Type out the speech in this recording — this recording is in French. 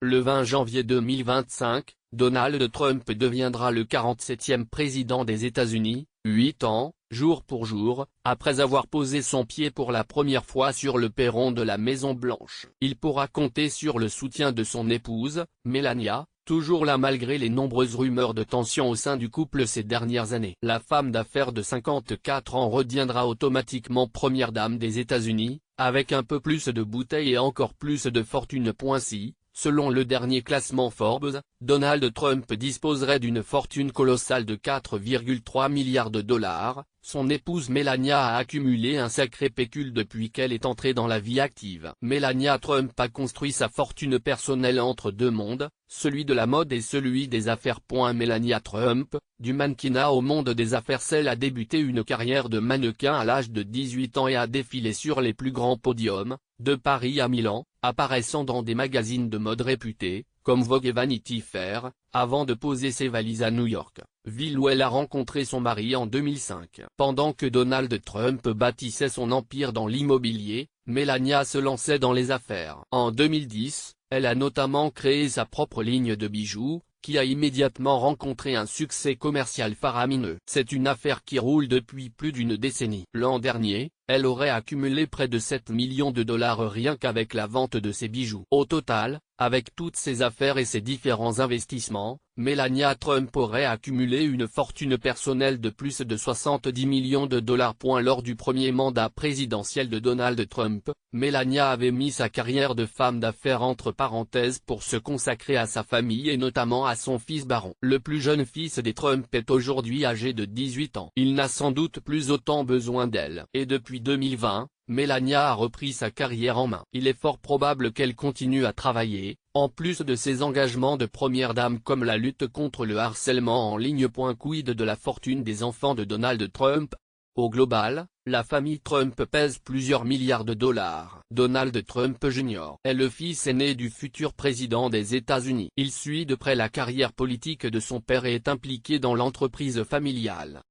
Le 20 janvier 2025, Donald Trump deviendra le 47e président des États-Unis, 8 ans, jour pour jour, après avoir posé son pied pour la première fois sur le perron de la Maison-Blanche. Il pourra compter sur le soutien de son épouse, Melania, toujours là malgré les nombreuses rumeurs de tension au sein du couple ces dernières années. La femme d'affaires de 54 ans redeviendra automatiquement première dame des États-Unis, avec un peu plus de bouteilles et encore plus de fortune. Si, selon le dernier classement Forbes, Donald Trump disposerait d'une fortune colossale de 4,3 milliards de dollars, son épouse Melania a accumulé un sacré pécule depuis qu'elle est entrée dans la vie active. Melania Trump a construit sa fortune personnelle entre deux mondes, celui de la mode et celui des affaires. Melania Trump, du mannequinat au monde des affaires. Elle a débuté une carrière de mannequin à l'âge de 18 ans et a défilé sur les plus grands podiums, de Paris à Milan, apparaissant dans des magazines de mode réputés, comme Vogue et Vanity Fair, avant de poser ses valises à New York, ville où elle a rencontré son mari en 2005. Pendant que Donald Trump bâtissait son empire dans l'immobilier, Melania se lançait dans les affaires. En 2010, elle a notamment créé sa propre ligne de bijoux, qui a immédiatement rencontré un succès commercial faramineux. C'est une affaire qui roule depuis plus d'une décennie. L'an dernier, elle aurait accumulé près de 7 millions de dollars rien qu'avec la vente de ses bijoux. Au total, avec toutes ses affaires et ses différents investissements, Melania Trump aurait accumulé une fortune personnelle de plus de 70 millions de dollars. Lors du premier mandat présidentiel de Donald Trump, Melania avait mis sa carrière de femme d'affaires entre parenthèses pour se consacrer à sa famille et notamment à son fils Barron. Le plus jeune fils des Trump est aujourd'hui âgé de 18 ans. Il n'a sans doute plus autant besoin d'elle. Et depuis 2020, Melania a repris sa carrière en main. Il est fort probable qu'elle continue à travailler, en plus de ses engagements de première dame comme la lutte contre le harcèlement en ligne. Quid de la fortune des enfants de Donald Trump? Au global, la famille Trump pèse plusieurs milliards de dollars. Donald Trump Jr. est le fils aîné du futur président des États-Unis. Il suit de près la carrière politique de son père et est impliqué dans l'entreprise familiale.